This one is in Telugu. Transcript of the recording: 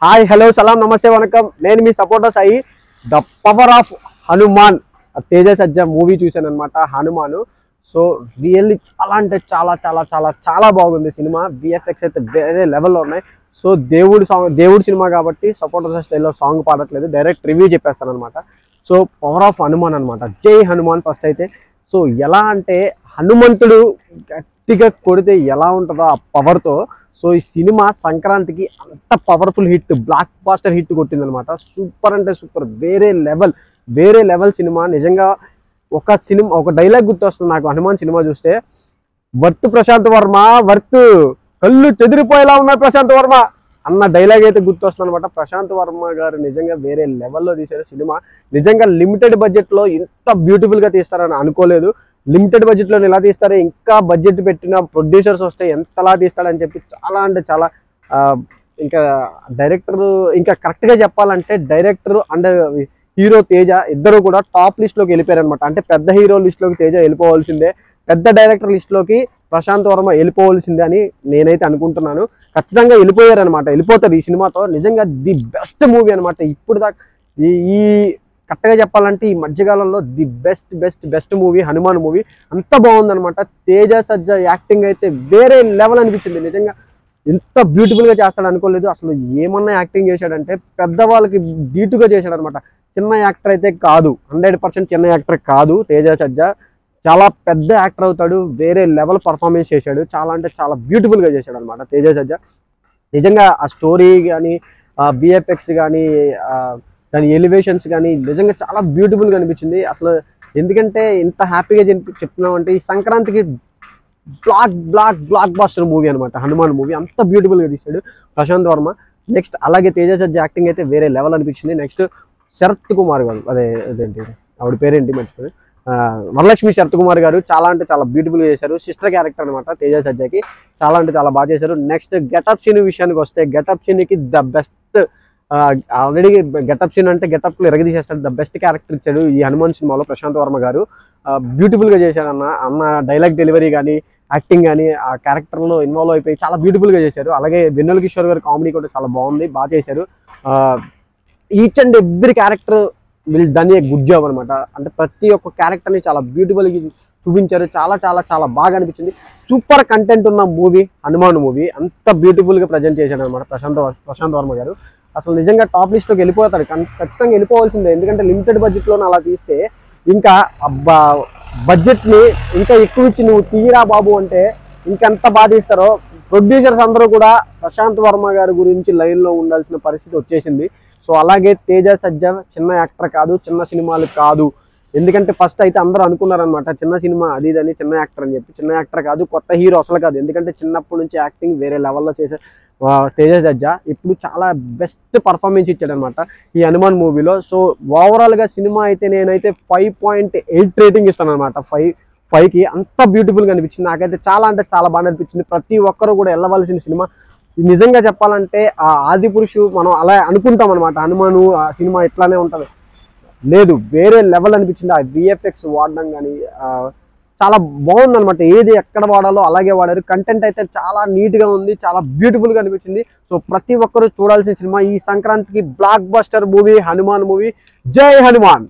హాయ్ హలో సలాం నమస్తే వనకం నేను మీ supporter Sai the power of Hanuman Teja Sajja movie చూశాను అనమాట హనుమాను. సో రియల్లీ చాలా అంటే చాలా చాలా చాలా చాలా బాగుంది సినిమా. విఎఫ్ఎక్స్ అయితే వేరే లెవెల్లో ఉన్నాయి. సో దేవుడు సినిమా కాబట్టి సపోర్టర్ స్టైల్లో సాంగ్ పాడట్లేదు, డైరెక్ట్ రివ్యూ చెప్పేస్తాను అనమాట. సో పవర్ ఆఫ్ హనుమాన్ అనమాట. జై హనుమాన్ ఫస్ట్ అయితే. సో ఎలా అంటే హనుమంతుడు గట్టిగా కొడితే ఎలా ఉంటుందో ఆ పవర్తో, సో ఈ సినిమా సంక్రాంతికి అంత powerful hit, blockbuster hit కొట్టిందనమాట. సూపర్ అంటే సూపర్, వేరే లెవెల్ సినిమా నిజంగా. ఒక డైలాగ్ గుర్తొస్తుంది నాకు హనుమాన్ సినిమా చూస్తే, వర్త్ ప్రశాంత్ వర్మ, వర్త్ కళ్ళు చెదిరిపోయేలా ఉన్నాయి ప్రశాంత్ వర్మ అన్న డైలాగ్ అయితే గుర్తొస్తుంది అనమాట. ప్రశాంత్ వర్మ గారు నిజంగా వేరే లెవెల్లో తీశారు సినిమా. నిజంగా లిమిటెడ్ బడ్జెట్లో ఇంత బ్యూటిఫుల్గా తీస్తారని అనుకోలేదు. లిమిటెడ్ బడ్జెట్లో ఎలా తీస్తారు, ఇంకా బడ్జెట్ పెట్టిన ప్రొడ్యూసర్స్ వస్తే ఎంతలా తీస్తాడని చెప్పి చాలా అంటే చాలా ఇంకా డైరెక్టర్, ఇంకా కరెక్ట్గా చెప్పాలంటే డైరెక్టర్ అండ్ హీరో తేజ ఇద్దరు కూడా టాప్ లిస్ట్లోకి వెళ్ళిపోయారు అనమాట. అంటే పెద్ద హీరో లిస్ట్లోకి తేజ వెళ్ళిపోవాల్సిందే, పెద్ద డైరెక్టర్ లిస్ట్లోకి ప్రశాంత్ వర్మ వెళ్ళిపోవాల్సిందే అని నేనైతే అనుకుంటున్నాను. ఖచ్చితంగా వెళ్ళిపోయారనమాట, వెళ్ళిపోతారు ఈ సినిమాతో. నిజంగా ది బెస్ట్ మూవీ అనమాట ఇప్పుడు దాకా. ఈ కరెక్ట్గా చెప్పాలంటే ఈ మధ్యకాలంలో the best movie Hanuman movie. అంత బాగుందనమాట. తేజ సజ్జా యాక్టింగ్ అయితే వేరే లెవెల్ అనిపించింది. నిజంగా ఎంత బ్యూటిఫుల్గా చేస్తాడు అనుకోలేదు. అసలు ఏమన్నా యాక్టింగ్ చేశాడంటే పెద్దవాళ్ళకి ధీటుగా చేశాడు అనమాట. చిన్న యాక్టర్ అయితే కాదు, 100% చిన్న యాక్టర్ కాదు తేజ సజ్జా. చాలా పెద్ద యాక్టర్ అవుతాడు. వేరే లెవెల్ పర్ఫార్మెన్స్ చేశాడు. చాలా అంటే చాలా బ్యూటిఫుల్గా చేశాడు అనమాట తేజ సజ్జా. నిజంగా ఆ స్టోరీ కానీ, బిఎఫ్ఎక్స్ కానీ, దాని ఎలివేషన్స్ కానీ నిజంగా చాలా బ్యూటిఫుల్గా అనిపించింది. అసలు ఎందుకంటే ఇంత హ్యాపీగా చెప్తున్నామంటే ఈ సంక్రాంతికి బ్లాక్ బాస్టర్ మూవీ అనమాట హనుమాన్ మూవీ. అంత బ్యూటిఫుల్గా తీశాడు ప్రశాంత్ వర్మ. నెక్స్ట్ అలాగే తేజ సజ్జా యాక్టింగ్ అయితే వేరే లెవెల్ అనిపించింది. నెక్స్ట్ శరత్ కుమార్ గారు, అదేంటి ఆవిడ పేరేంటి మర్చిపోయి, వరలక్ష్మి శరత్ కుమార్ గారు చాలా అంటే చాలా బ్యూటిఫుల్గా చేశారు. సిస్టర్ క్యారెక్టర్ అనమాట తేజ సజ్జాకి. చాలా అంటే చాలా బాగా చేశారు. నెక్స్ట్ గెటప్ సీన్ విషయానికి వస్తే, గెటప్ సీన్కి the best, already getup scene అంటే గెటప్లో ఎరగదీసేస్తాడు. ద బెస్ట్ క్యారెక్టర్ ఇచ్చాడు ఈ హనుమాన్ సినిమాలో ప్రశాంత్ వర్మ గారు. బ్యూటిఫుల్గా చేశాడు అన్న డైలాగ్ డెలివరీ కానీ, యాక్టింగ్ కానీ, ఆ క్యారెక్టర్లో ఇన్వాల్వ్ అయిపోయి చాలా బ్యూటిఫుల్గా చేశారు. అలాగే వెన్నెల కిషోర్ గారు కామెడీ కూడా చాలా బాగుంది, బాగా చేశారు. Each and every character will done a good job అనమాట. అంటే ప్రతి ఒక్క క్యారెక్టర్ని చాలా బ్యూటిఫుల్గా చూపించారు. చాలా చాలా చాలా బాగా అనిపించింది. సూపర్ కంటెంట్ ఉన్న మూవీ హనుమాన్ మూవీ. అంత బ్యూటిఫుల్గా ప్రజెంట్ చేశాడు అనమాట ప్రశాంత్ వర్మ గారు. అసలు నిజంగా టాప్ లిస్ట్లోకి వెళ్ళిపోతాడు, ఖచ్చితంగా వెళ్ళిపోవాల్సిందే. ఎందుకంటే లిమిటెడ్ బడ్జెట్లోనే అలా తీస్తే ఇంకా బడ్జెట్ని ఇంకా ఎక్కువ ఇచ్చి నువ్వు తీరా బాబు అంటే ఇంకెంత బాధ ఇస్తారో. ప్రొడ్యూసర్స్ అందరూ కూడా ప్రశాంత్ వర్మ గారి గురించి లైన్లో ఉండాల్సిన పరిస్థితి వచ్చేసింది. సో అలాగే తేజ సజ్జా చిన్న యాక్టర్ కాదు, చిన్న సినిమాలు కాదు. ఎందుకంటే ఫస్ట్ అయితే అందరూ అనుకున్నారనమాట చిన్న సినిమా అది ఇదని, చిన్న యాక్టర్ అని చెప్పి. చిన్న యాక్టర్ కాదు, కొత్త హీరో అసలు కాదు. ఎందుకంటే చిన్నప్పటి నుంచి యాక్టింగ్ వేరే లెవెల్లో చేసే తేజ సజ్జా ఇప్పుడు చాలా బెస్ట్ పర్ఫార్మెన్స్ ఇచ్చాడనమాట ఈ హనుమాన్ మూవీలో. సో ఓవరాల్గా సినిమా అయితే నేనైతే 5.8 రేటింగ్ ఇస్తాను అనమాట. 5కి అంత బ్యూటిఫుల్గా అనిపించింది. నాకైతే చాలా అంటే చాలా బాగా అనిపించింది. ప్రతి ఒక్కరూ కూడా వెళ్ళవలసిన సినిమా. నిజంగా చెప్పాలంటే ఆ ఆదిపురుషు మనం అలా అనుకుంటాం అనమాట, హనుమాను ఆ సినిమా ఇట్లానే ఉంటుంది. లేదు, వేరే లెవెల్ అనిపించింది. ఆ విఎఫ్ఎక్స్ వాడడం కానీ చాలా బాగుందనమాట. ఏది ఎక్కడ వాడాలో అలాగే వాడారు. కంటెంట్ అయితే చాలా నీట్గా ఉంది, చాలా బ్యూటిఫుల్గా అనిపించింది. సో ప్రతి ఒక్కరూ చూడాల్సిన సినిమా ఈ సంక్రాంతికి block buster movie Hanuman movie. జై హనుమాన్.